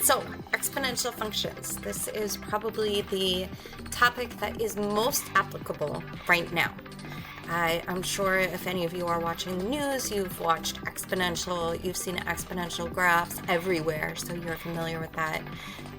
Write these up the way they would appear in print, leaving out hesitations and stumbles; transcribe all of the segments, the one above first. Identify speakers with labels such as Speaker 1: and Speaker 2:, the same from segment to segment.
Speaker 1: So, exponential functions. This is probably the topic that is most applicable right now. I'm sure if any of you are watching the news, you've watched exponential, you've seen exponential graphs everywhere, so you're familiar with that.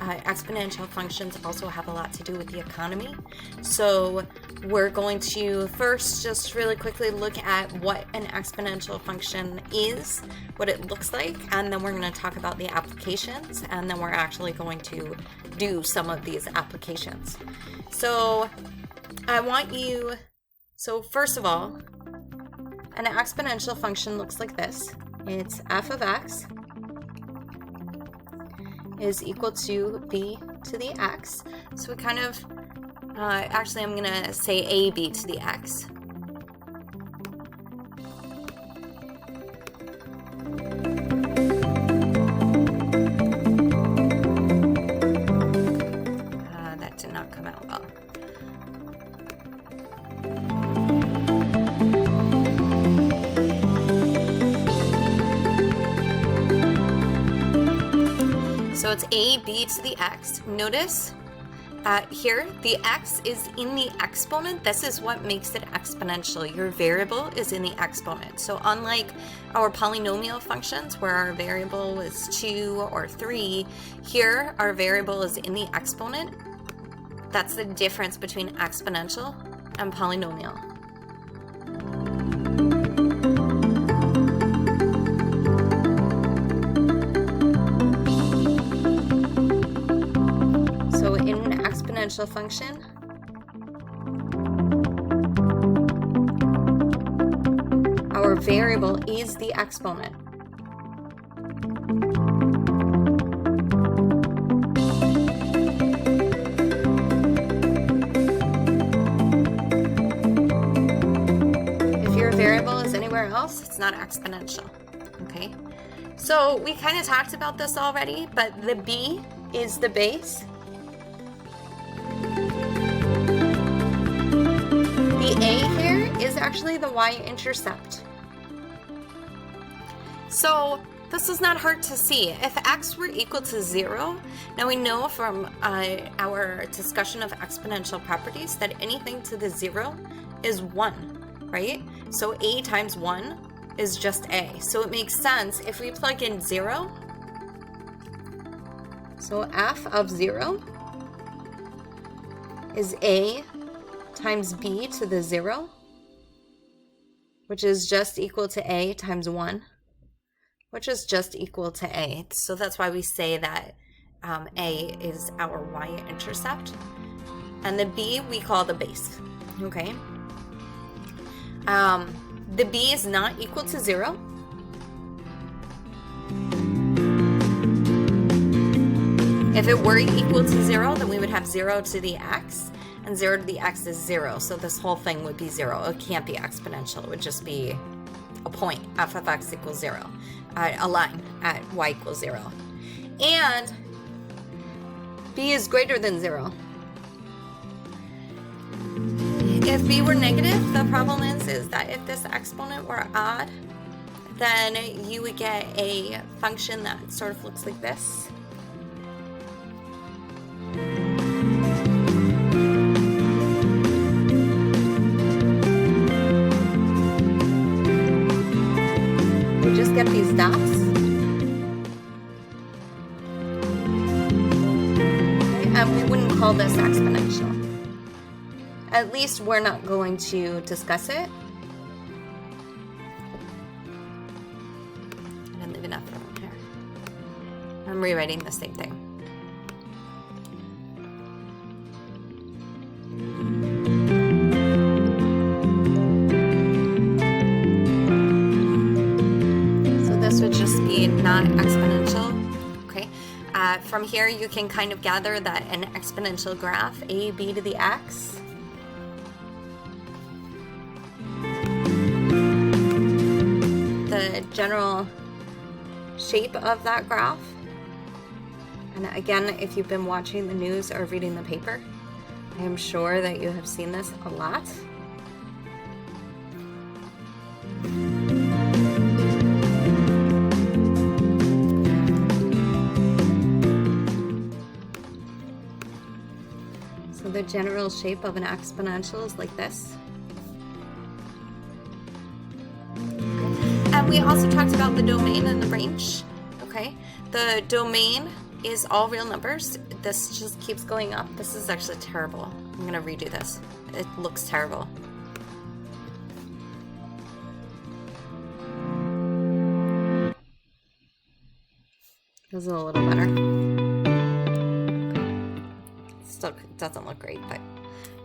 Speaker 1: Exponential functions also have a lot to do with the economy. So we're going to first just really quickly look at what an exponential function is, what it looks like, and then we're going to talk about the applications, and then we're actually going to do some of these applications. So first of all, an exponential function looks like this. It's f of x is equal to b to the x. So we kind of, actually I'm going to say ab to the x. That did not come out well. So it's ab to the x. Notice here the x is in the exponent. This is what makes it exponential. Your variable is in the exponent. So unlike our polynomial functions where our variable is 2 or 3, here our variable is in the exponent. That's the difference between exponential and polynomial. Exponential function, our variable is the exponent. If your variable is anywhere else, it's not exponential. Okay, so we kind of talked about this already, but the b is the base. The a here is actually the y-intercept. So this is not hard to see. If x were equal to 0, now we know from our discussion of exponential properties that anything to the 0 is 1, right? So a times 1 is just a. So it makes sense if we plug in 0. So f of 0 is a times b to the 0, which is just equal to a times 1, which is just equal to a. So that's why we say that a is our y-intercept, and the b we call the base, okay? The b is not equal to 0. If it were equal to 0, then we would have 0 to the x, and 0 to the x is 0, so this whole thing would be 0. It can't be exponential. It would just be a point, f of x equals 0, a line at y equals 0. And b is greater than 0. If b were negative, the problem is that if this exponent were odd, then you would get a function that sort of looks like this. Get these dots. Okay, and we wouldn't call this exponential. At least we're not going to discuss it. I didn't leave enough room here. I'm rewriting the same thing. This would just be not exponential, okay? From here, you can kind of gather that an exponential graph, a b to the x, the general shape of that graph. And again, if you've been watching the news or reading the paper, I am sure that you have seen this a lot. So the general shape of an exponential is like this. And we also talked about the domain and the range. Okay, the domain is all real numbers. This just keeps going up. This is actually terrible. I'm gonna redo this. It looks terrible. This is a little better. Still doesn't look great, but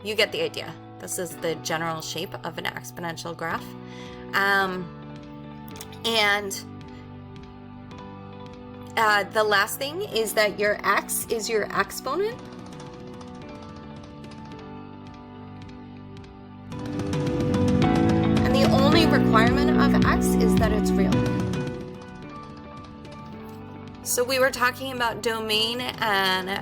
Speaker 1: you get the idea. This is the general shape of an exponential graph. The last thing is that your x is your exponent. And the only requirement of x is that it's real. So we were talking about domain and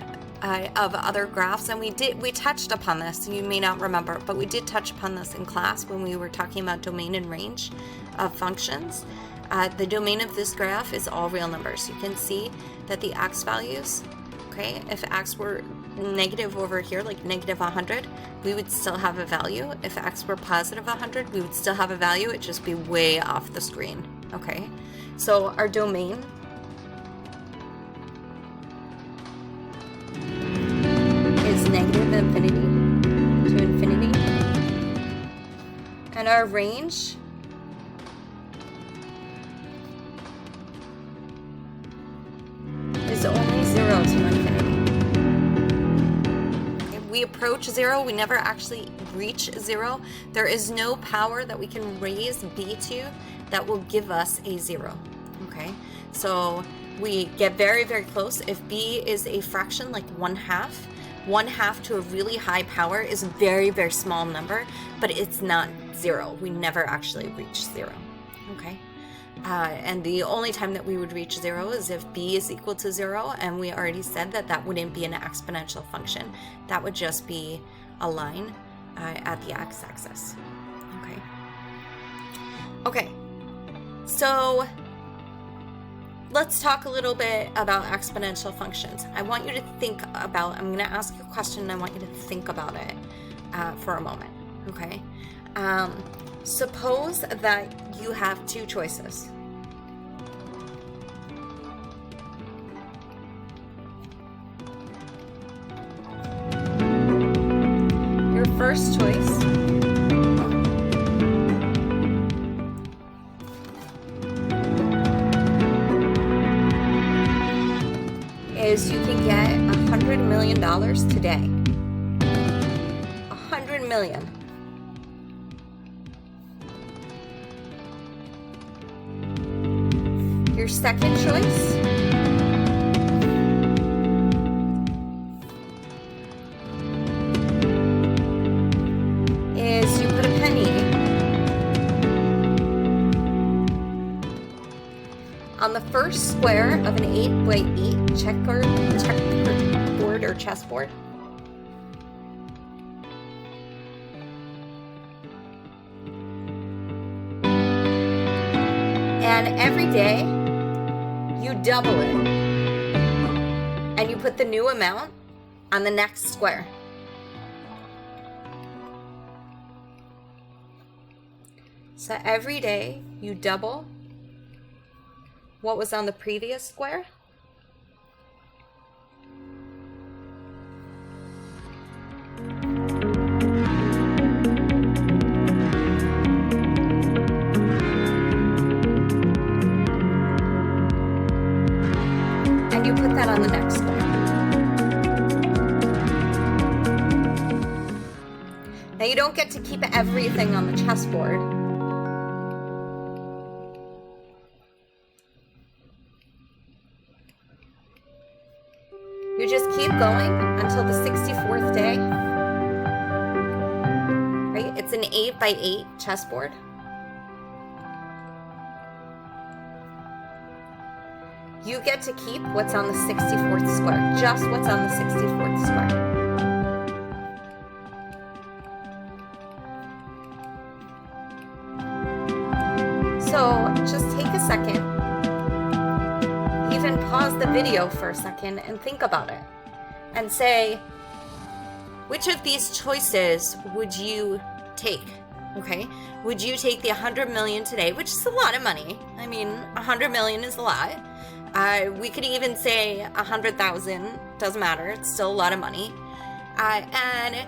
Speaker 1: of other graphs, and we touched upon this. You may not remember, but we did touch upon this in class when we were talking about domain and range of functions. The domain of this graph is all real numbers. You can see that the x values, okay, if x were negative over here, like negative 100, we would still have a value. If x were positive 100, we would still have a value. It'd just be way off the screen, okay? So our domain is negative infinity to infinity. And our range is only 0 to infinity. Okay, we approach 0, we never actually reach 0. There is no power that we can raise b to that will give us a 0. Okay, so we get very, very close. If b is a fraction like 1/2 to a really high power is a very, very small number, but it's not 0. We never actually reach 0. Okay. And the only time that we would reach 0 is if b is equal to 0, and we already said that that wouldn't be an exponential function. That would just be a line at the x-axis. Okay. Okay. So let's talk a little bit about exponential functions. I want you to think about, I'm going to ask you a question, and I want you to think about it for a moment. Okay. Suppose that you have two choices. Your first choice is you can get $100 million today. $100 million. Your second choice is you put a penny on the first square of an 8x8 checkerboard or chessboard. And every day you double it and you put the new amount on the next square. So every day you double what was on the previous square. And you put that on the next square. Now you don't get to keep everything on the chessboard. You just keep going until the 64th day. Right? It's an 8x8 chessboard. You get to keep what's on the 64th square, just what's on the 64th square. So just take a second, even pause the video for a second and think about it and say, Which of these choices would you take? Okay, would you take the 100 million today, which is a lot of money? I mean, 100 million is a lot. We could even say 100,000, doesn't matter, it's still a lot of money. And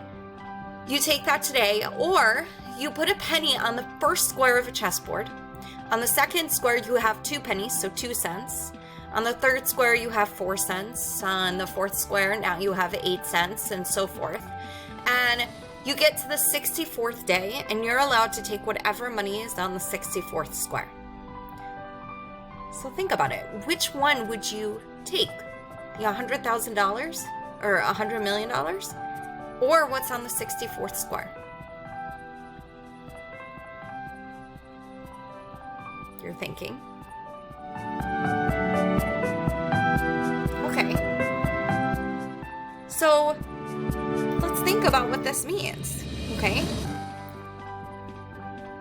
Speaker 1: you take that today, or you put a penny on the first square of a chessboard. On the second square, you have 2 pennies, so 2 cents. On the third square, you have 4 cents. On the fourth square, now you have 8 cents, and so forth. And you get to the 64th day, and you're allowed to take whatever money is on the 64th square. So think about it. Which one would you take? The $100,000 or $100 million? Or what's on the 64th square? You're thinking. Okay. So let's think about what this means, okay?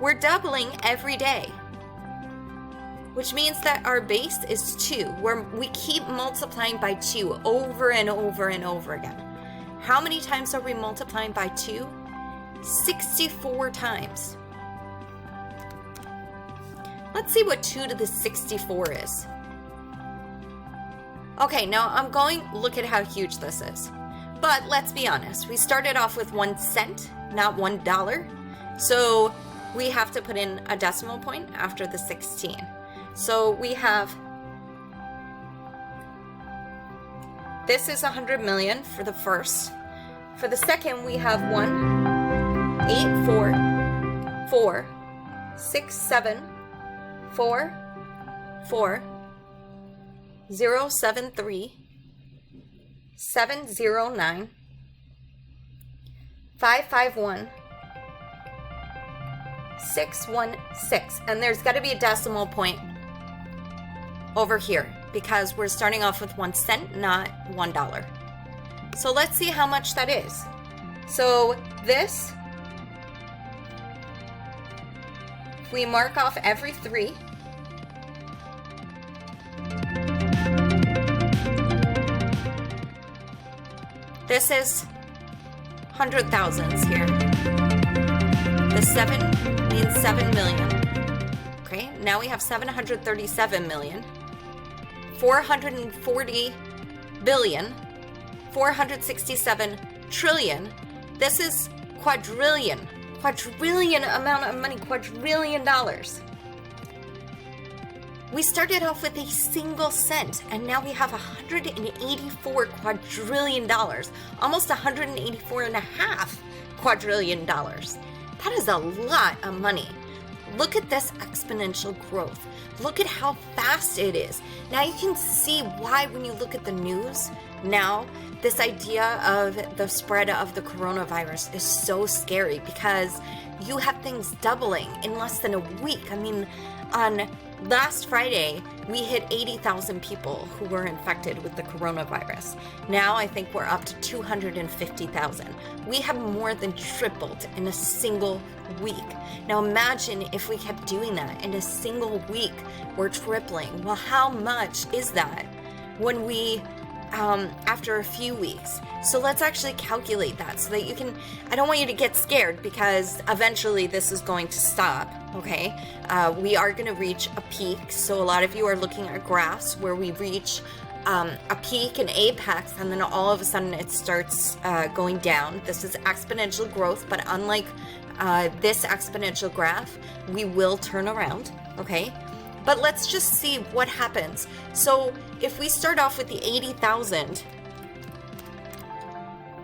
Speaker 1: We're doubling every day, which means that our base is 2. We keep multiplying by 2 over and over and over again. How many times are we multiplying by 2? 64 times. Let's see what 2 to the 64 is. Okay, now I'm going, look at how huge this is. But let's be honest, we started off with 1 cent, not $1. So we have to put in a decimal point after the 16. So we have, this is 100 million for the first. For the second, we have 1, 8, 4, 4, 6, 7, 4, 4, 0, 7, 3, 7, 0, 9, 5, 5, 1, 6, 1, 6. And there's got to be a decimal point over here because we're starting off with 1 cent, not $1. So let's see how much that is. So this, if we mark off every 3, this is 100,000s here. The 7 means 7 million. Okay, now we have 737 million, 440 billion, 467 trillion. This is quadrillion amount of money, quadrillion dollars. We started off with a single cent, and now we have $184 quadrillion, almost $184.5 quadrillion. That is a lot of money. Look at this exponential growth. Look at how fast it is. Now you can see why when you look at the news now, this idea of the spread of the coronavirus is so scary because you have things doubling in less than a week. I mean, on last Friday, we hit 80,000 people who were infected with the coronavirus. Now I think we're up to 250,000. We have more than tripled in a single week. Now imagine if we kept doing that in a single week, we're tripling. Well, how much is that when we, after a few weeks? So let's actually calculate that so that you can, I don't want you to get scared because eventually this is going to stop, okay? We are going to reach a peak. So a lot of you are looking at graphs where we reach a peak, an apex, and then all of a sudden it starts going down. This is exponential growth, but unlike this exponential graph, we will turn around, okay? But let's just see what happens. So if we start off with the 80,000,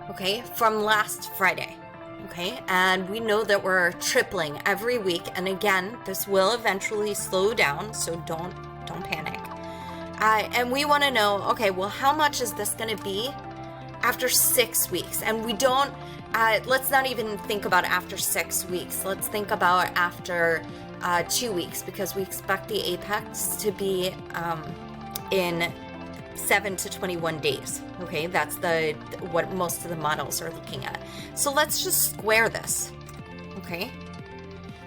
Speaker 1: okay, from last Friday, okay, and we know that we're tripling every week, and again, this will eventually slow down, so don't panic. And we want to know, okay, well, how much is this going to be after 6 weeks? And we don't, let's not even think about after 6 weeks. Let's think about after 2 weeks, because we expect the apex to be in 7 to 21 days. Okay, that's what most of the models are looking at. So let's just square this. Okay,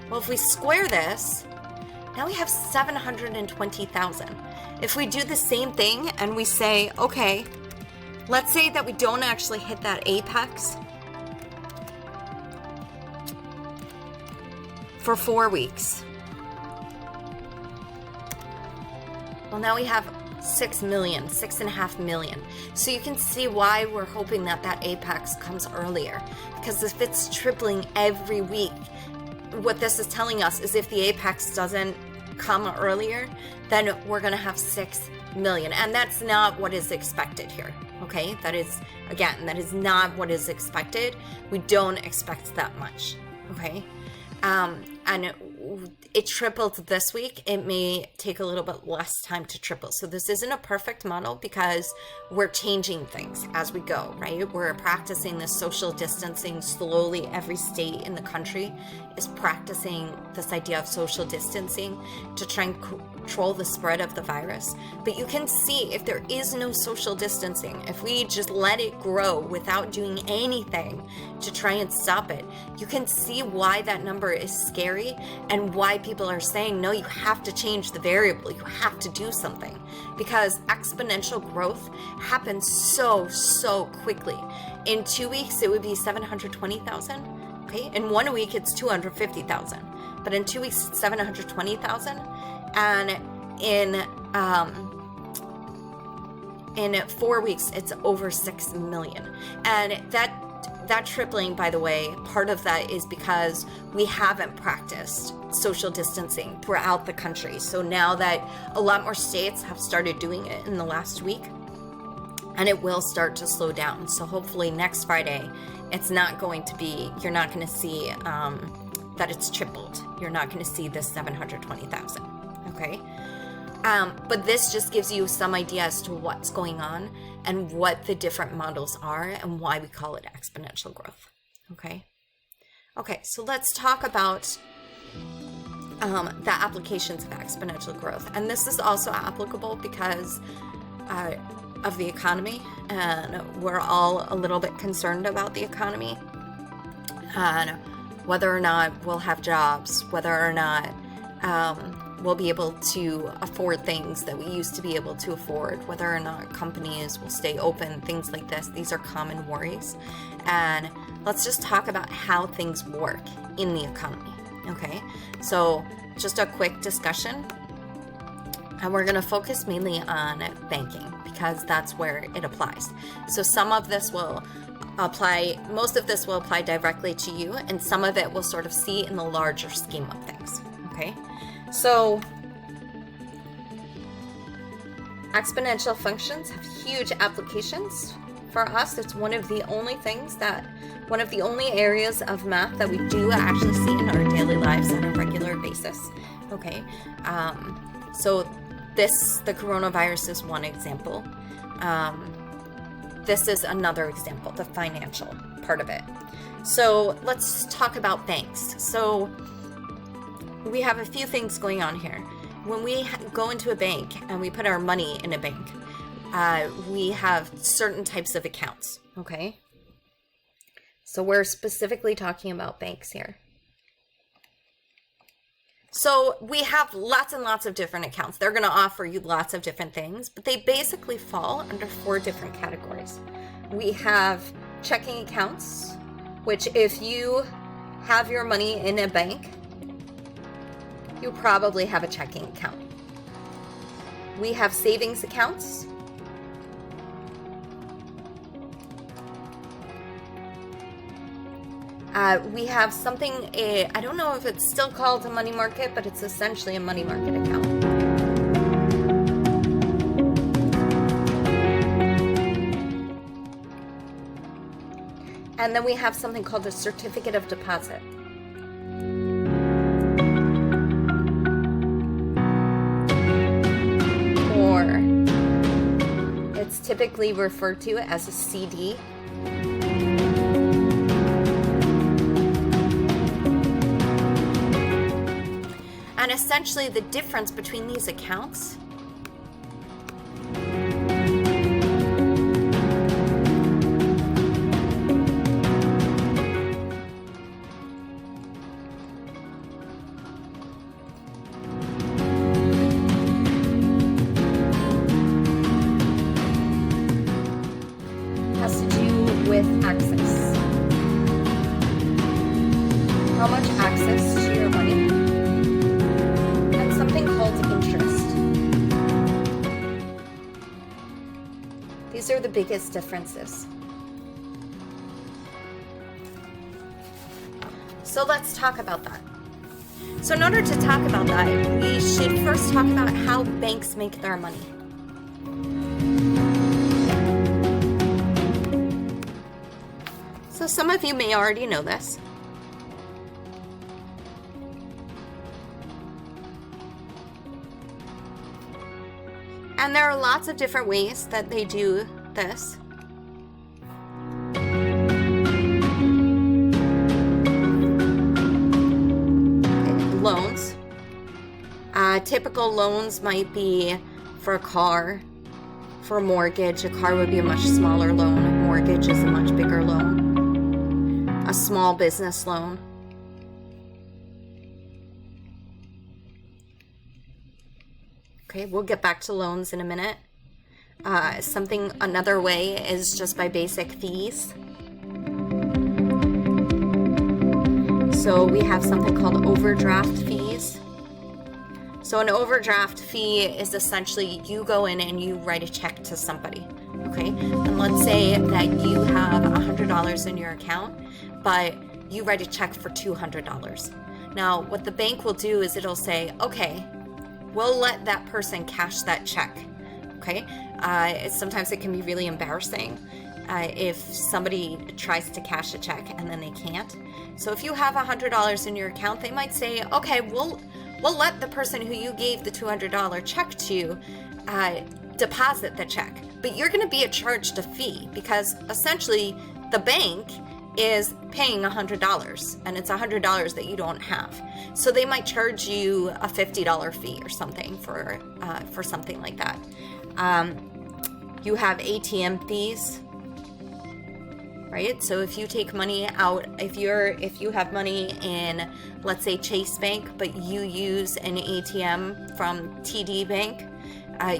Speaker 1: well, if we square this, now we have 720,000. If we do the same thing and we say, okay, let's say that we don't actually hit that apex for 4 weeks. Well, now we have 6 million, 6.5 million. So you can see why we're hoping that that apex comes earlier. Because if it's tripling every week, what this is telling us is if the apex doesn't come earlier, then we're going to have 6 million. And that's not what is expected here. Okay, that is, again, that is not what is expected. We don't expect that much. Okay, and it tripled this week. It may take a little bit less time to triple. So this isn't a perfect model because we're changing things as we go, right? We're practicing this social distancing slowly. Every state in the country is practicing this idea of social distancing to try and control the spread of the virus. But you can see if there is no social distancing, if we just let it grow without doing anything to try and stop it, you can see why that number is scary and why people are saying, no, you have to change the variable. You have to do something because exponential growth happens so quickly. In 2 weeks, it would be 720,000. Okay. In 1 week, it's 250,000. But in 2 weeks, it's 720,000. And in 4 weeks, it's over 6 million. And that tripling, by the way, part of that is because we haven't practiced social distancing throughout the country. So now that a lot more states have started doing it in the last week, and it will start to slow down. So hopefully next Friday, it's not going to be, you're not going to see that it's tripled. You're not going to see this 720,000. Okay. But this just gives you some idea as to what's going on and what the different models are and why we call it exponential growth. Okay. Okay. So let's talk about the applications of exponential growth. And this is also applicable because of the economy, and we're all a little bit concerned about the economy and whether or not we'll have jobs, whether or not we'll be able to afford things that we used to be able to afford, whether or not companies will stay open, things like this. These are common worries. And let's just talk about how things work in the economy. Okay, so just a quick discussion. And we're going to focus mainly on banking because that's where it applies. So some of this will apply, most of this will apply directly to you, and some of it we'll sort of see in the larger scheme of things. Okay, so exponential functions have huge applications for us. It's one of the only areas of math that we do actually see in our daily lives on a regular basis. Okay, so the coronavirus is one example. This is another example, the financial part of it. So let's talk about banks. So we have a few things going on here. When we go into a bank and we put our money in a bank, we have certain types of accounts, okay? So we're specifically talking about banks here. So we have lots and lots of different accounts. They're going to offer you lots of different things, but they basically fall under 4 different categories. We have checking accounts, which if you have your money in a bank, you probably have a checking account. We have savings accounts. We have something, I don't know if it's still called a money market, but it's essentially a money market account. And then we have something called a certificate of deposit. Or it's typically referred to as a CD. And essentially the difference between these accounts has to do with access. How much access to your money Those are the biggest differences. So let's talk about that. So in order to talk about that, we should first talk about how banks make their money. So some of you may already know this. And there are lots of different ways that they do this. Loans. Typical loans might be for a car, for a mortgage. A car would be a much smaller loan. A mortgage is a much bigger loan. A small business loan. Okay, we'll get back to loans in a minute. Another way is just by basic fees. So we have something called overdraft fees. So an overdraft fee is essentially you go in and you write a check to somebody, okay? And let's say that you have $100 in your account, but you write a check for $200. Now, what the bank will do is it'll say, okay, we'll let that person cash that check, okay? Sometimes it can be really embarrassing if somebody tries to cash a check and then they can't. So if you have $100 in your account, they might say, okay, we'll let the person who you gave the $200 check to deposit the check. But you're going to be charged a fee because essentially the bank is paying $100 and it's $100 that you don't have. So they might charge you a $50 fee or something for something like that. You have ATM fees, right? So if you take money out, if you have money in, let's say, Chase Bank, but you use an ATM from TD Bank,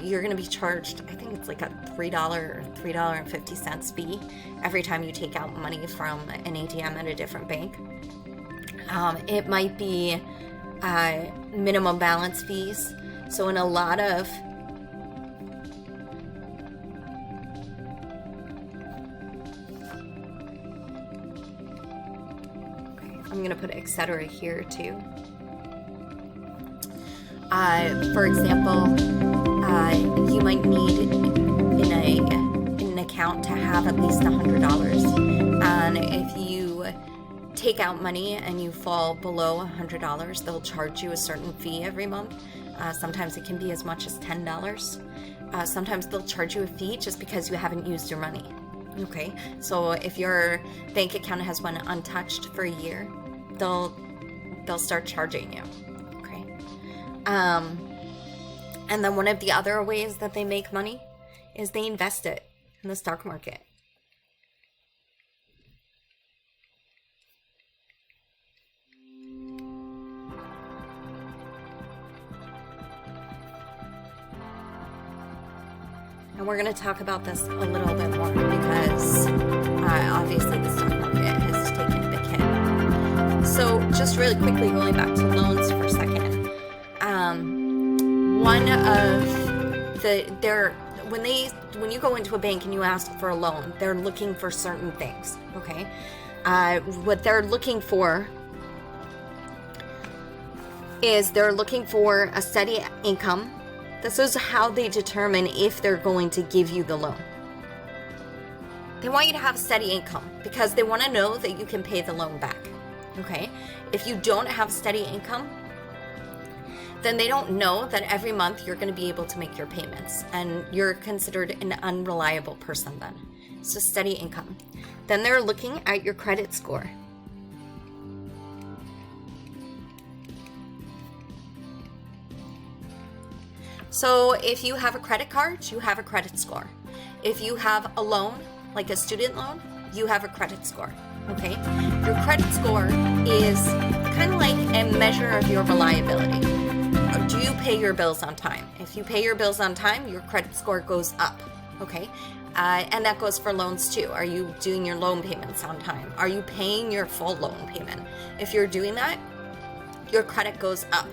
Speaker 1: you're going to be charged, I think it's like a $3 or $3.50 fee every time you take out money from an ATM at a different bank. It might be minimum balance fees. So in a lot of I'm going to put etc. here too. For example, you might need in an account to have at least $100. And if you take out money and you fall below $100, they'll charge you a certain fee every month. Sometimes it can be as much as $10. Sometimes they'll charge you a fee just because you haven't used your money. Okay, so if your bank account has went untouched for a year, they'll start charging you. Okay, and then one of the other ways that they make money is they invest it in the stock market. And we're going to talk about this a little bit more because obviously the stock market has taken a big hit. So just really quickly going back to loans for a second. When you go into a bank and you ask for a loan, they're looking for certain things, okay? What they're looking for is they're looking for a steady income. This is how they determine if they're going to give you the loan. They want you to have steady income because they want to know that you can pay the loan back, okay? If you don't have steady income, then they don't know that every month you're going to be able to make your payments and you're considered an unreliable person then. So steady income. Then they're looking at your credit score. So if you have a credit card, you have a credit score. If you have a loan, like a student loan, you have a credit score, okay? Your credit score is kind of like a measure of your reliability. Do you pay your bills on time? If you pay your bills on time, your credit score goes up, okay? And that goes for loans too. Are you doing your loan payments on time? Are you paying your full loan payment? If you're doing that, your credit goes up.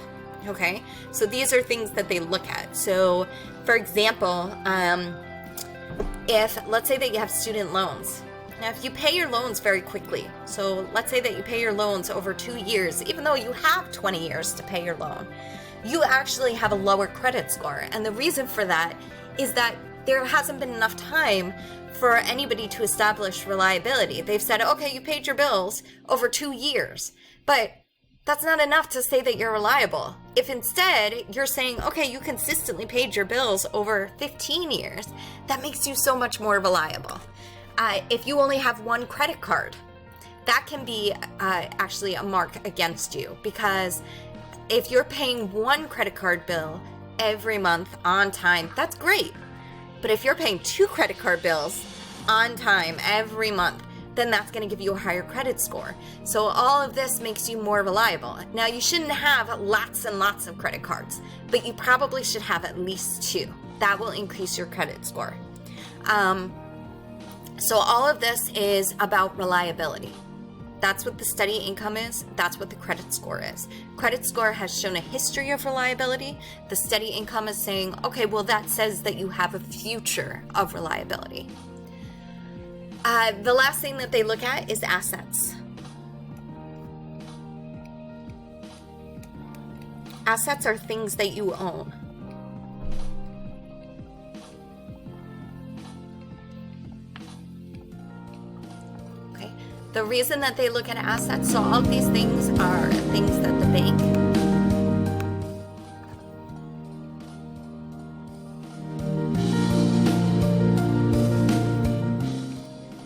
Speaker 1: Okay, so these are things that they look at. So, for example, if, let's say that you have student loans. Now, if you pay your loans very quickly, so let's say that you pay your loans over 2 years, even though you have 20 years to pay your loan, you actually have a lower credit score. And the reason for that is that there hasn't been enough time for anybody to establish reliability. They've said, okay, you paid your bills over 2 years, but that's not enough to say that you're reliable. If instead you're saying, okay, you consistently paid your bills over 15 years, that makes you so much more reliable. If you only have one credit card, that can be actually a mark against you, because if you're paying one credit card bill every month on time, that's great. But if you're paying 2 credit card bills on time every month, then that's going to give you a higher credit score. So all of this makes you more reliable. Now, you shouldn't have lots and lots of credit cards, but you probably should have at least 2. That will increase your credit score. So all of this is about reliability. That's what the steady income is. That's what the credit score is. Credit score has shown a history of reliability. The steady income is saying, okay, well, that says that you have a future of reliability. The last thing that they look at is assets. Assets are things that you own. Okay. The reason that they look at assets, so all of these things are things that the bank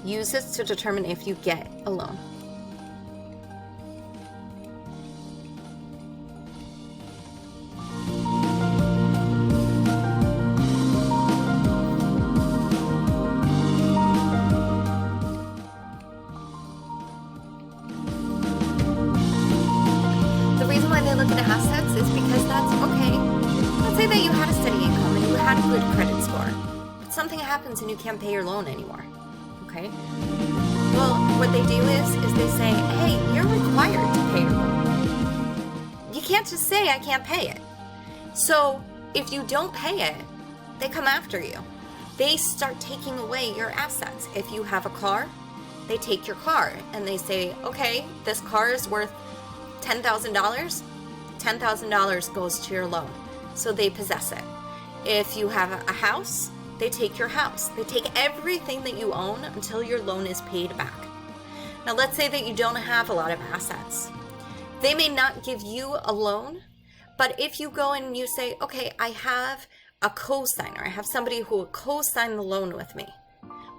Speaker 1: uses to determine if you get a loan. The reason why they look at assets is because that's okay. Let's say that you had a steady income and you had a good credit score, but something happens and you can't pay your loan anymore. Okay. Well, what they do is they say, hey, you're required to pay your loan. You can't just say, I can't pay it. So if you don't pay it, they come after you. They start taking away your assets. If you have a car, they take your car and they say, okay, this car is worth $10,000. $10,000 goes to your loan. So they possess it. If you have a house, they take your house. They take everything that you own until your loan is paid back. Now, let's say that you don't have a lot of assets. They may not give you a loan, but if you go and you say, okay, I have a co-signer, I have somebody who will co-sign the loan with me,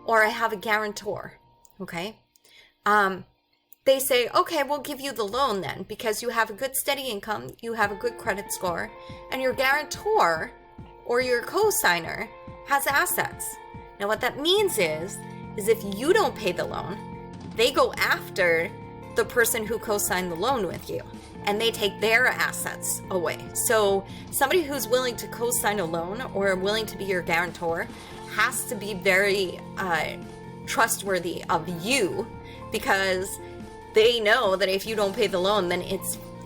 Speaker 1: or I have a guarantor, okay? They say, okay, we'll give you the loan then, because you have a good steady income, you have a good credit score, and your guarantor or your co-signer has assets. Now what that means is if you don't pay the loan, they go after the person who co-signed the loan with you and they take their assets away. So somebody who's willing to co-sign a loan or willing to be your guarantor has to be very trustworthy of you, because they know that if you don't pay the loan, then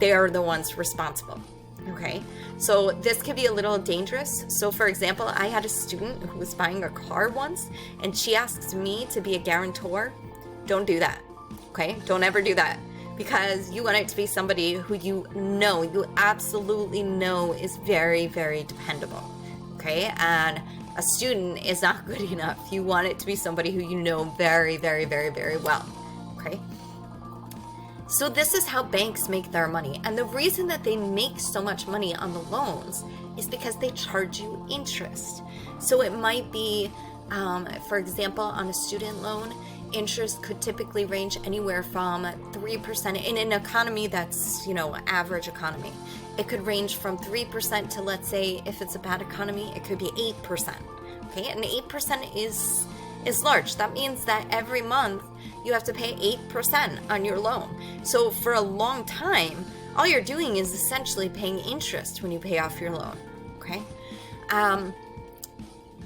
Speaker 1: they're the ones responsible. Okay, so this could be a little dangerous. So for example, I had a student who was buying a car once and she asked me to be a guarantor. Don't do that. Okay, don't ever do that, because you want it to be somebody who you absolutely know is very, very dependable. Okay, and a student is not good enough. You want it to be somebody who you know very, very, very, very well. Okay. So this is how banks make their money. And the reason that they make so much money on the loans is because they charge you interest. So it might be, for example, on a student loan, interest could typically range anywhere from 3% in an economy that's, average economy. It could range from 3% to, let's say, if it's a bad economy, it could be 8%. Okay, and 8% is large. That means that every month you have to pay 8% on your loan. So for a long time, all you're doing is essentially paying interest when you pay off your loan. Okay.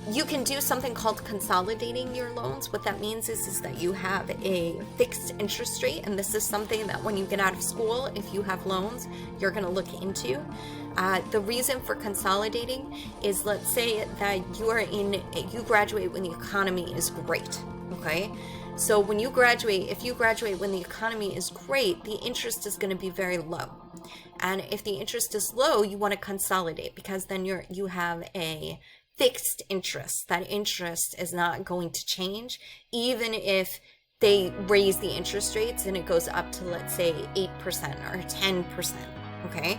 Speaker 1: You can do something called consolidating your loans. What that means is that you have a fixed interest rate, and this is something that when you get out of school, if you have loans, you're going to look into. The reason for consolidating is, let's say that you graduate when the economy is great, okay? So when you graduate, if you graduate when the economy is great, the interest is going to be very low. And if the interest is low, you want to consolidate, because then you have a fixed interest. That interest is not going to change, even if they raise the interest rates and it goes up to, let's say, 8% or 10%, okay?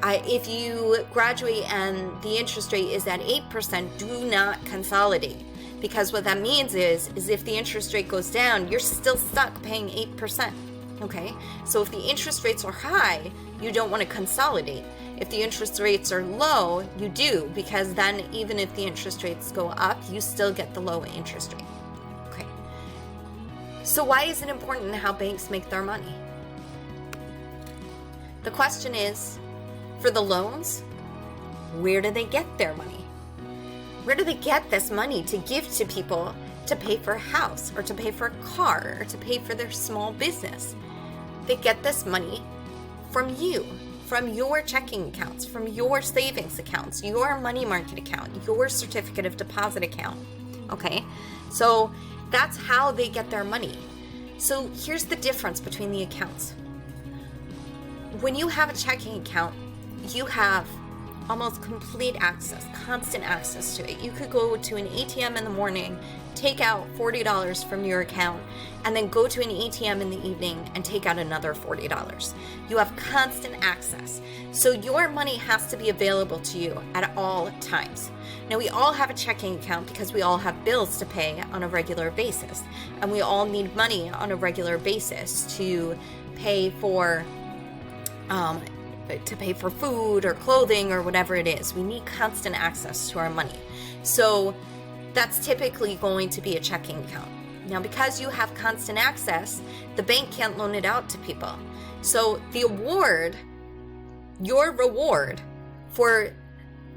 Speaker 1: If you graduate and the interest rate is at 8%, do not consolidate, because what that means is if the interest rate goes down, you're still stuck paying 8%, okay? So if the interest rates are high, you don't want to consolidate. If the interest rates are low, you do, because then even if the interest rates go up, you still get the low interest rate. Okay. So why is it important how banks make their money? The question is, for the loans, where do they get their money? Where do they get this money to give to people to pay for a house, or to pay for a car, or to pay for their small business? They get this money from you, from your checking accounts, from your savings accounts, your money market account, your certificate of deposit account, okay? So that's how they get their money. So here's the difference between the accounts. When you have a checking account, you have almost complete access, constant access to it. You could go to an ATM in the morning, take out $40 from your account, and then go to an ATM in the evening and take out another $40. You have constant access. So your money has to be available to you at all times. Now, we all have a checking account because we all have bills to pay on a regular basis, and we all need money on a regular basis to pay for food or clothing or whatever it is. We need constant access to our money. So that's typically going to be a checking account. Now, because you have constant access, the bank can't loan it out to people. So your reward for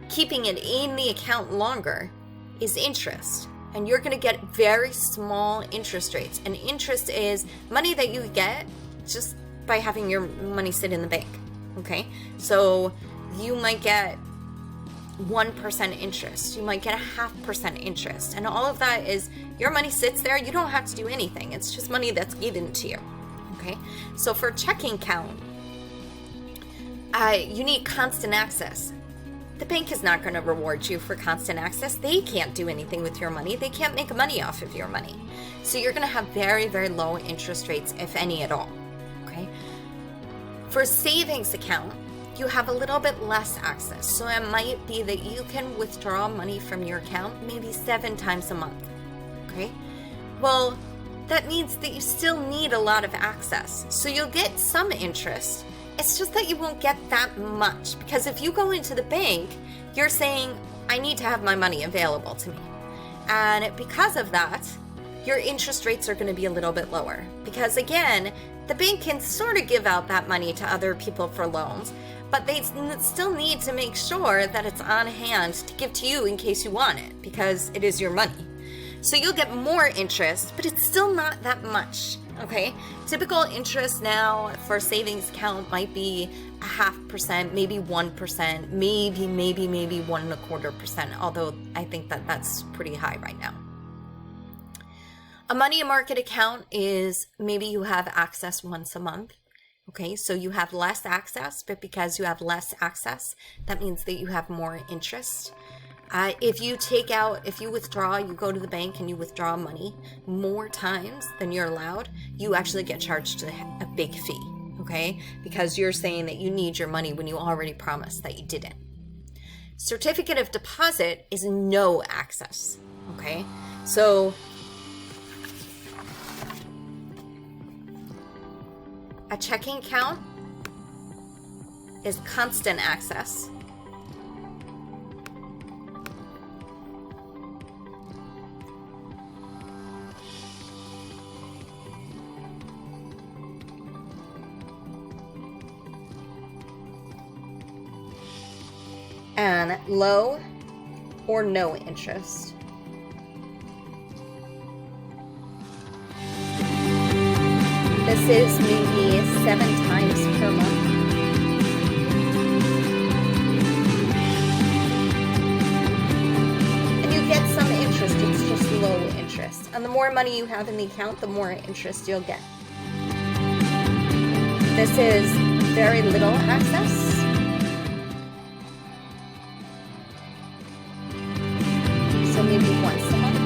Speaker 1: keeping it in the account longer is interest. And you're going to get very small interest rates. And interest is money that you get just by having your money sit in the bank. Okay, so you might get 1% interest, you might get 0.5% interest, and all of that is your money sits there. You don't have to do anything. It's just money that's given to you. Okay, so for a checking account, you need constant access. The bank is not going to reward you for constant access. They can't do anything with your money. They can't make money off of your money. So you're going to have very, very low interest rates, if any at all. Okay. For a savings account, you have a little bit less access. So it might be that you can withdraw money from your account maybe 7 times a month. Okay? Well, that means that you still need a lot of access. So you'll get some interest. It's just that you won't get that much, because if you go into the bank, you're saying, I need to have my money available to me. And because of that, your interest rates are going to be a little bit lower, because again, the bank can sort of give out that money to other people for loans, but they still need to make sure that it's on hand to give to you in case you want it, because it is your money. So you'll get more interest, but it's still not that much, okay? Typical interest now for a savings account might be 0.5%, maybe 1%, maybe 1.25%, although I think that that's pretty high right now. A money market account is maybe you have access once a month. Okay, so you have less access, but because you have less access, that means that you have more interest. If you withdraw, you go to the bank and you withdraw money more times than you're allowed, you actually get charged a big fee, okay? Because you're saying that you need your money when you already promised that you didn't. Certificate of deposit is no access, okay? So a checking account is constant access. And low or no interest. This is maybe 7 times per month. And you get some interest, it's just low interest. And the more money you have in the account, the more interest you'll get. This is very little access. So maybe once a month.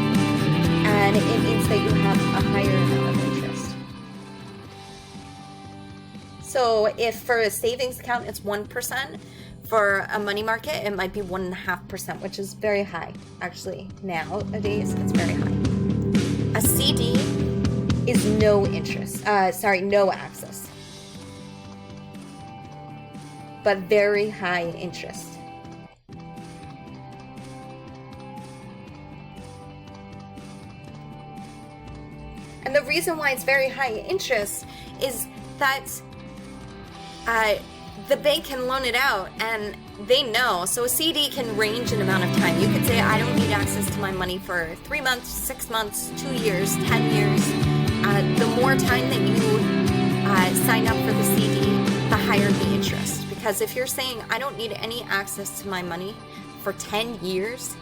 Speaker 1: And it means that you have a higher amount of interest. So if for a savings account it's 1%, for a money market it might be 1.5%, which is very high. Actually, nowadays it's very high. A CD is no interest. No access. But very high interest. And the reason why it's very high interest is that the bank can loan it out and they know. So a CD can range in amount of time. You could say, I don't need access to my money for 3 months, 6 months, 2 years, 10 years. The more time that you sign up for the CD, the higher the interest. Because if you're saying, I don't need any access to my money for 10 years,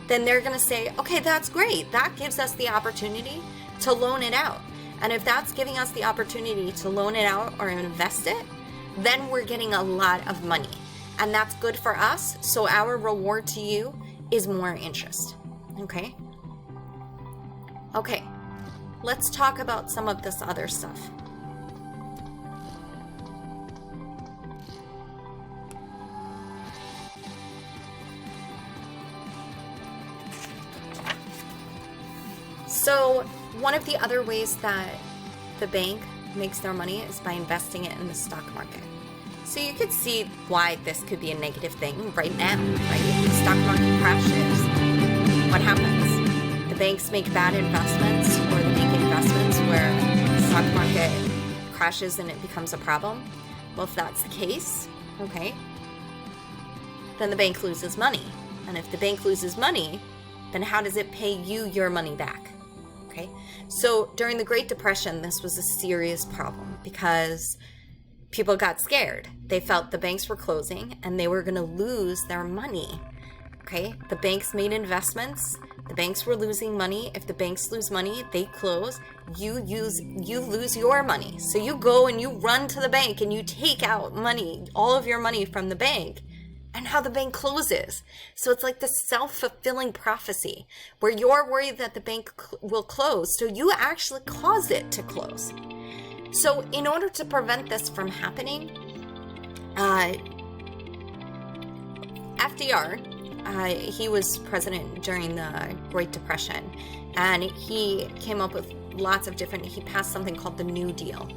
Speaker 1: then they're going to say, okay, that's great. That gives us the opportunity to loan it out. And if that's giving us the opportunity to loan it out or invest it, then we're getting a lot of money. And that's good for us. So our reward to you is more interest. Okay? Okay. Let's talk about some of this other stuff. So one of the other ways that the bank makes their money is by investing it in the stock market. So you could see why this could be a negative thing right now, right? If the stock market crashes, what happens? The banks make bad investments, or they make investments where the stock market crashes and it becomes a problem. Well, if that's the case, okay, then the bank loses money. And if the bank loses money, then how does it pay you your money back? Okay, so during the Great Depression, this was a serious problem because people got scared. They felt the banks were closing and they were going to lose their money. Okay, the banks made investments. The banks were losing money. If the banks lose money, they close. You lose your money. So you go and you run to the bank and you take out money, all of your money from the bank. And how the bank closes. So it's like the self-fulfilling prophecy where you're worried that the bank will close. So you actually cause it to close. So in order to prevent this from happening, FDR, he was president during the Great Depression. And he came up with he passed something called the New Deal.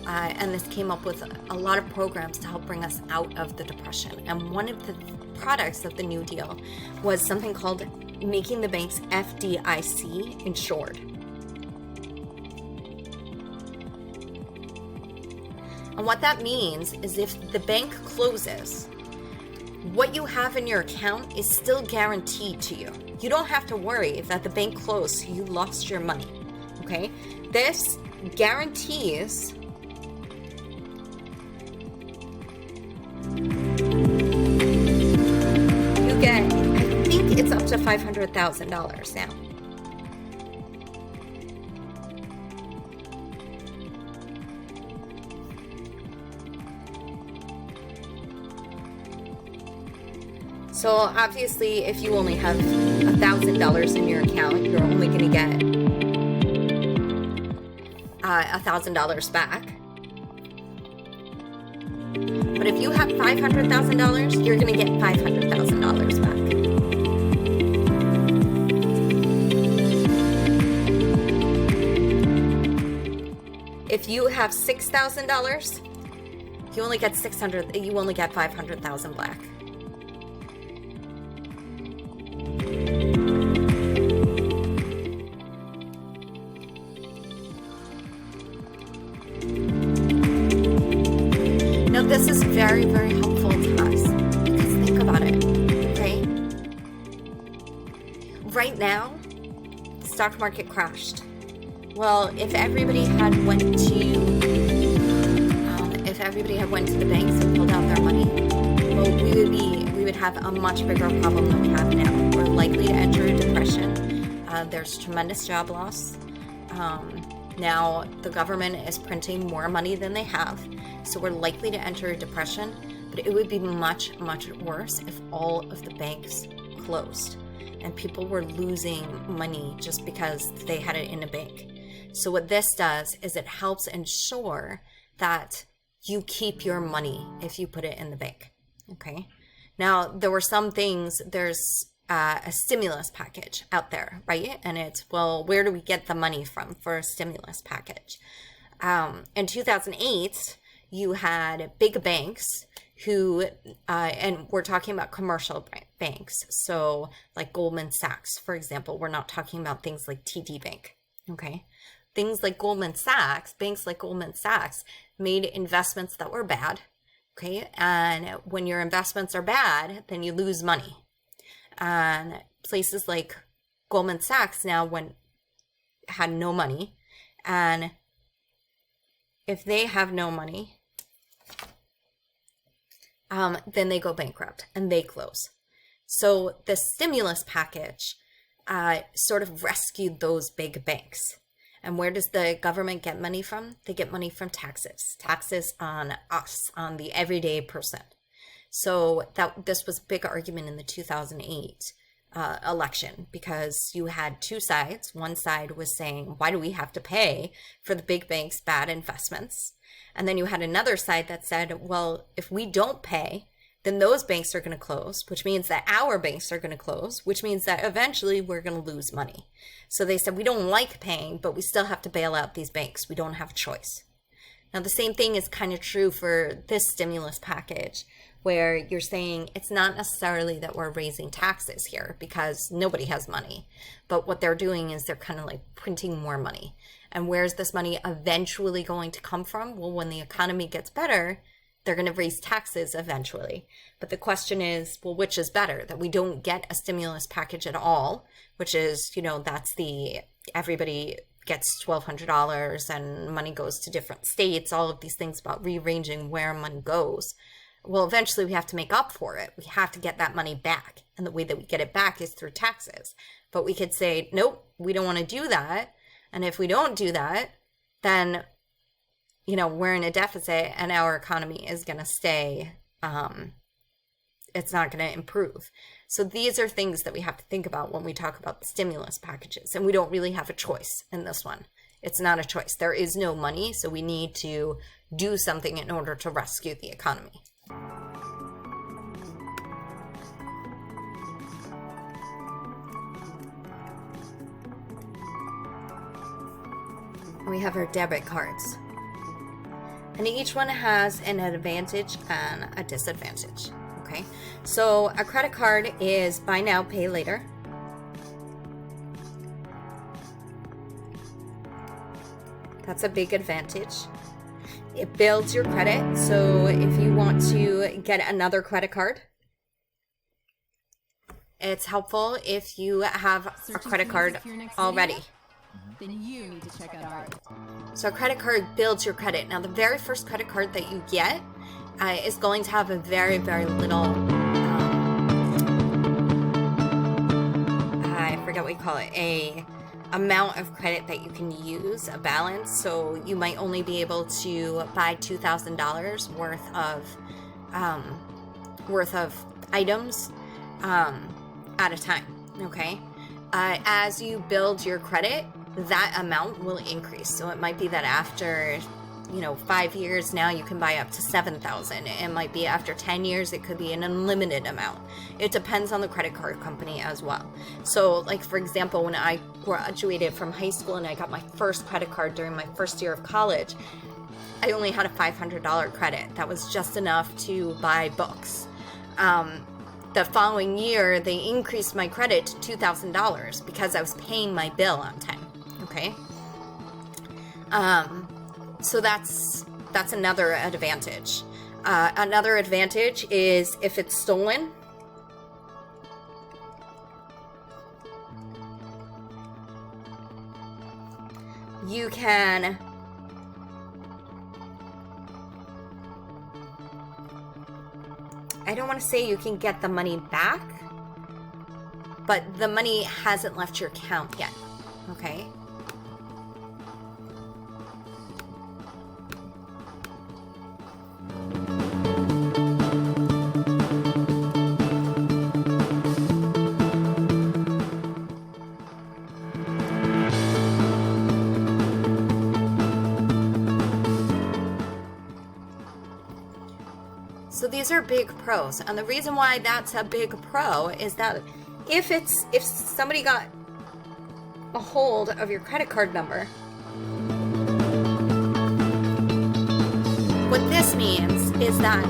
Speaker 1: And this came up with a lot of programs to help bring us out of the Depression. And one of the products of the New Deal was something called making the banks FDIC insured. And what that means is if the bank closes, what you have in your account is still guaranteed to you. You don't have to worry that the bank closed, so you lost your money. Okay? This guarantees you get, I think it's up to $500,000 now. So obviously, if you only have $1,000 in your account, you're only going to get $1,000 back. But if you have $500,000, you're going to get $500,000 back. If you have $6,000, you only get $500,000 back. Now, this is very, very helpful to us because think about it, okay? Right now, the stock market crashed. Well, if everybody had went to everybody had went to the banks and pulled out their money, well, we would have a much bigger problem than we have now. We're likely to enter a depression. There's tremendous job loss. Now the government is printing more money than they have, so we're likely to enter a depression. But it would be much, much worse if all of the banks closed and people were losing money just because they had it in a bank. So what this does is it helps ensure that you keep your money if you put it in the bank. Okay. Now, there were some things, there's a stimulus package out there, right? And it's, well, where do we get the money from for a stimulus package? In 2008, you had big banks who, and we're talking about commercial banks. So like Goldman Sachs, for example, we're not talking about things like TD Bank, okay? Things like Goldman Sachs, banks like Goldman Sachs made investments that were bad, okay? And when your investments are bad, then you lose money. And places like Goldman Sachs now had no money, and if they have no money, then they go bankrupt and they close. So the stimulus package sort of rescued those big banks. And where does the government get money from? They get money from taxes on us, on the everyday person. So this was a big argument in the 2008 election, because you had two sides. One side was saying, why do we have to pay for the big banks' bad investments? And then you had another side that said, well, if we don't pay, then those banks are going to close, which means that our banks are going to close, which means that eventually we're going to lose money. So they said, we don't like paying, but we still have to bail out these banks. We don't have a choice. Now, the same thing is kind of true for this stimulus package, where you're saying it's not necessarily that we're raising taxes here because nobody has money, but what they're doing is they're kind of like printing more money. And where's this money eventually going to come from? Well, when the economy gets better, they're going to raise taxes eventually. But the question is, well, which is better? That we don't get a stimulus package at all, which is, that's everybody gets $1,200 and money goes to different states, all of these things about rearranging where money goes. Well, eventually we have to make up for it. We have to get that money back. And the way that we get it back is through taxes. But we could say, nope, we don't want to do that. And if we don't do that, then, we're in a deficit and our economy is going to stay, it's not going to improve. So these are things that we have to think about when we talk about the stimulus packages. And we don't really have a choice in this one. It's not a choice. There is no money, so we need to do something in order to rescue the economy. We have our debit cards. And each one has an advantage and a disadvantage. Okay, so a credit card is buy now, pay later. That's a big advantage. It builds your credit. So if you want to get another credit card, it's helpful if you have a credit card already.
Speaker 2: Then you need to check out ours.
Speaker 1: So a credit card builds your credit. Now, the very first credit card that you get is going to have a very, very little, I forget what you call it, a amount of credit that you can use, a balance. So you might only be able to buy $2,000 worth of items at a time. Okay. As you build your credit, that amount will increase. So it might be that after 5 years now you can buy up to $7,000. It might be after 10 years it could be an unlimited amount. It depends on the credit card company as well. So like, for example, when I graduated from high school and I got my first credit card during my first year of college, I only had a $500 credit. That was just enough to buy books. The following year they increased my credit to $2,000 because I was paying my bill on time. Okay. So that's another advantage. Another advantage is if it's stolen, you can I don't want to say you can get the money back, but the money hasn't left your account yet, okay? So these are big pros, and the reason why that's a big pro is that if somebody got a hold of your credit card number, what this means is that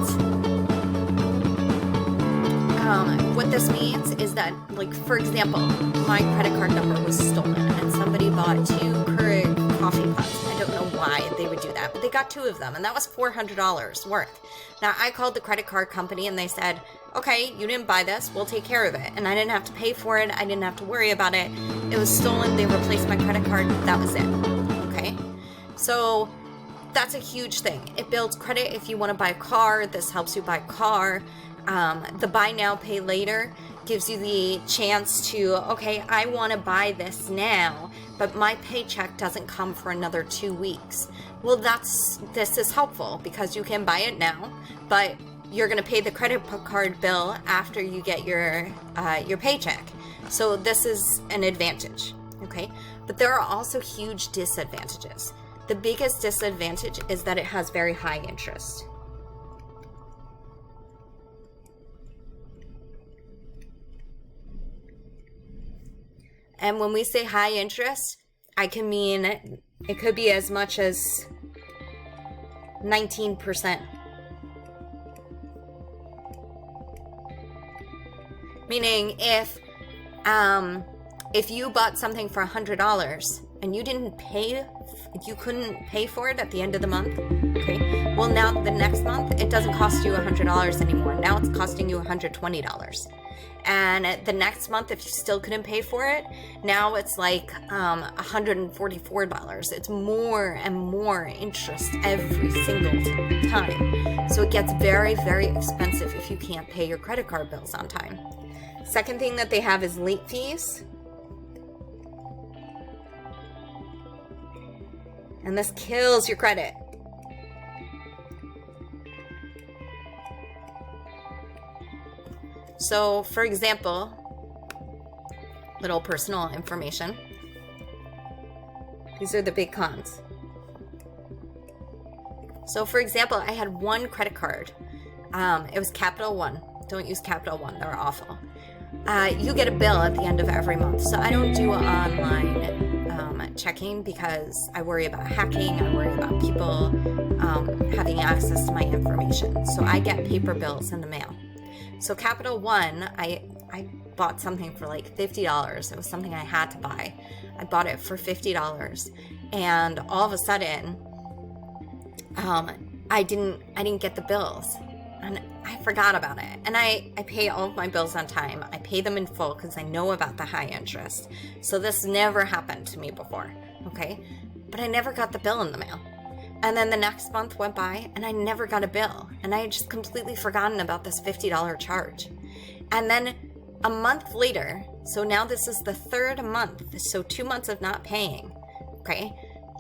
Speaker 1: like, for example, my credit card number was stolen and somebody bought 2 Keurig coffee pots. I don't know why they would do that, but they got 2 of them, and that was $400 worth. Now, I called the credit card company and they said, okay, you didn't buy this, we'll take care of it. And I didn't have to pay for it, I didn't have to worry about it. It was stolen, they replaced my credit card, that was it, okay? So that's a huge thing. It builds credit if you want to buy a car. This helps you buy a car. The buy now, pay later gives you the chance to, okay, I want to buy this now, but my paycheck doesn't come for another 2 weeks. Well, this is helpful because you can buy it now, but you're going to pay the credit card bill after you get your paycheck. So this is an advantage, okay? But there are also huge disadvantages. The biggest disadvantage is that it has very high interest. And when we say high interest, I can mean it could be as much as 19%. Meaning if you bought something for $100 and you couldn't pay for it at the end of the month, okay? Well, now the next month, it doesn't cost you $100 anymore. Now it's costing you $120. And the next month, if you still couldn't pay for it, now it's like $144. It's more and more interest every single time. So it gets very, very expensive if you can't pay your credit card bills on time. Second thing that they have is late fees. And this kills your credit. So, for example, little personal information. These are the big cons. So, for example, I had one credit card. It was Capital One. Don't use Capital One. They're awful. You get a bill at the end of every month. So I don't do online checking because I worry about hacking. I worry about people having access to my information. So I get paper bills in the mail. So Capital One, I bought something for like $50. It was something I had to buy. I bought it for $50, and all of a sudden, I didn't get the bills, and I forgot about it. And I pay all of my bills on time. I pay them in full because I know about the high interest. So this never happened to me before, okay? But I never got the bill in the mail. And then the next month went by and I never got a bill. And I had just completely forgotten about this $50 charge. And then a month later, so now this is the third month, so 2 months of not paying, okay?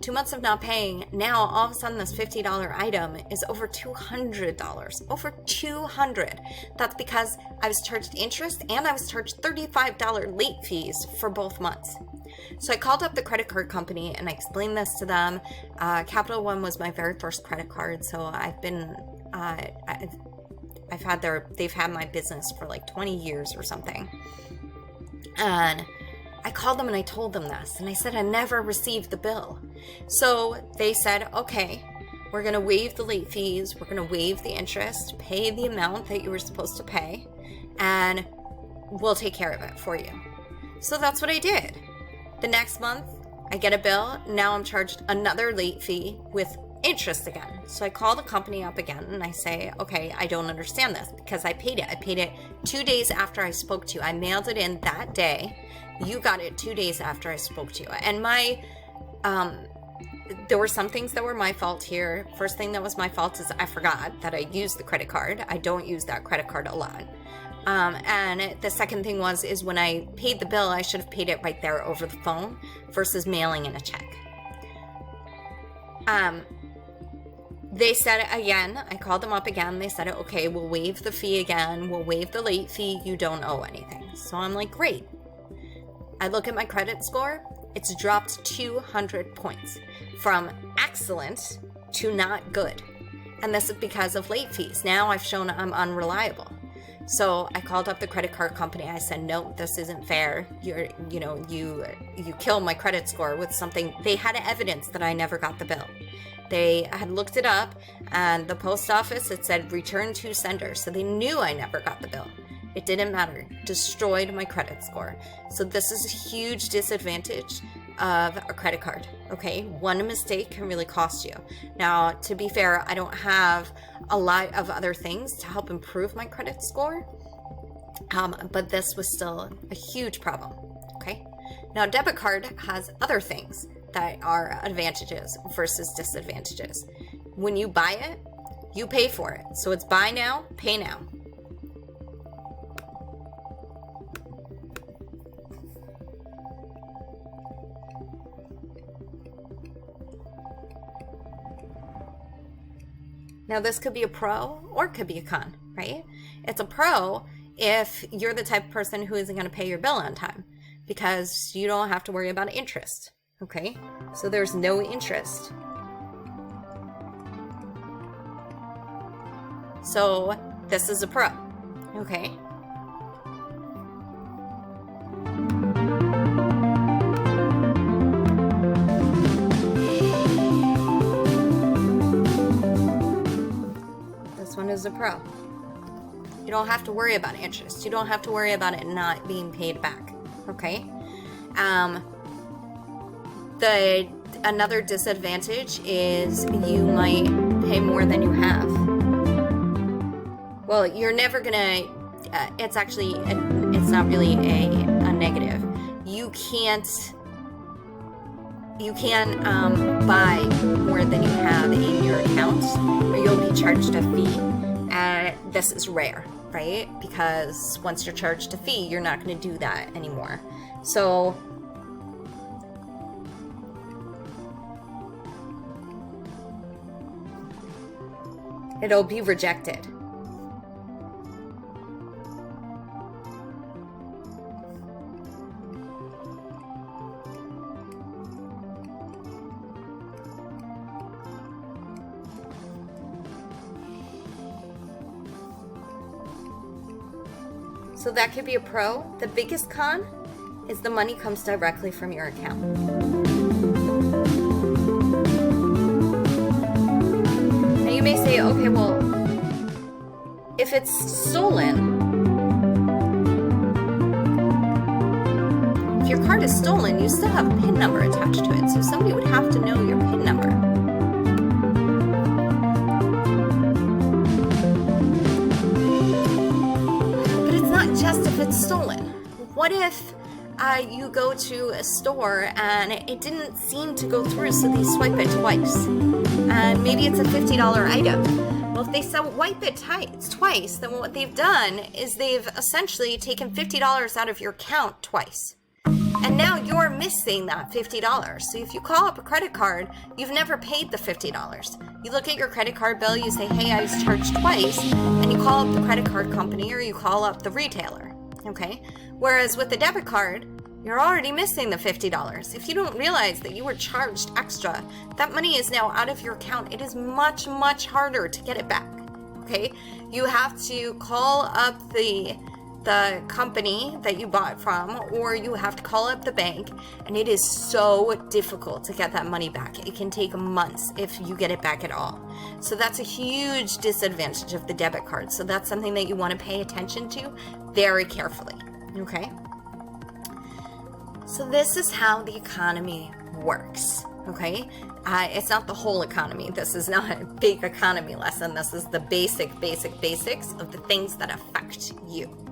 Speaker 1: 2 months of not paying, now all of a sudden this $50 item is over $200, over $200. That's because I was charged interest and I was charged $35 late fees for both months. So I called up the credit card company and I explained this to them. Capital One was my very first credit card, so I've been, they've had my business for like 20 years or something. And I called them and I told them this, and I said I never received the bill. So they said, okay, we're going to waive the late fees, we're going to waive the interest, pay the amount that you were supposed to pay, and we'll take care of it for you. So that's what I did. The next month, I get a bill. Now I'm charged another late fee with interest again. So I call the company up again and I say, okay, I don't understand this because I paid it. I paid it 2 days after I spoke to you. I mailed it in that day. You got it 2 days after I spoke to you. And my there were some things that were my fault here. First thing that was my fault is I forgot that I used the credit card. I don't use that credit card a lot. And the second thing is when I paid the bill, I should have paid it right there over the phone versus mailing in a check. They said again, I called them up again. They said, okay, we'll waive the fee again. We'll waive the late fee. You don't owe anything. So I'm like, great. I look at my credit score. It's dropped 200 points from excellent to not good. And this is because of late fees. Now I've shown I'm unreliable. So I called up the credit card company. I said, no, this isn't fair. You killed my credit score with something. They had evidence that I never got the bill. They had looked it up, and the post office, it said return to sender. So they knew I never got the bill. It didn't matter. Destroyed my credit score. So this is a huge disadvantage of a credit card. Okay, one mistake can really cost you. Now, to be fair, I don't have a lot of other things to help improve my credit score, but this was still a huge problem. Okay, now debit card has other things that are advantages versus disadvantages. When you buy it, you pay for it. So it's buy now, pay now. Now, this could be a pro or it could be a con, right? It's a pro if you're the type of person who isn't going to pay your bill on time because you don't have to worry about interest, okay? So there's no interest. So this is a pro, okay? One is a pro. You don't have to worry about interest. You don't have to worry about it not being paid back. Okay. Another disadvantage is you might pay more than you have. Well, you're never gonna. It's not really a negative. You can't buy more than you have in your account, or you'll be charged a fee. And this is rare, right? Because once you're charged a fee, you're not going to do that anymore. So it'll be rejected. So that could be a pro. The biggest con is the money comes directly from your account. Now you may say, okay, well, if it's stolen, if your card is stolen, you still have a PIN number attached to it. So somebody would have to know your PIN number. Just if it's stolen. What if you go to a store and it didn't seem to go through, so they swipe it twice, and maybe it's a $50 item. Well, if they wipe it twice, then what they've done is they've essentially taken $50 out of your account twice. And now you're missing that $50. So if you call up a credit card, you've never paid the $50. You look at your credit card bill, you say, hey, I was charged twice, and you call up the credit card company or you call up the retailer, okay? Whereas with the debit card, you're already missing the $50. If you don't realize that you were charged extra, that money is now out of your account. It is much, much harder to get it back, okay? You have to call up the company that you bought from, or you have to call up the bank, and it is so difficult to get that money back. It can take months if you get it back at all. So that's a huge disadvantage of the debit card. So that's something that you want to pay attention to very carefully, okay? So this is how the economy works, okay? It's not the whole economy. This is not a big economy lesson. This is the basics of the things that affect you.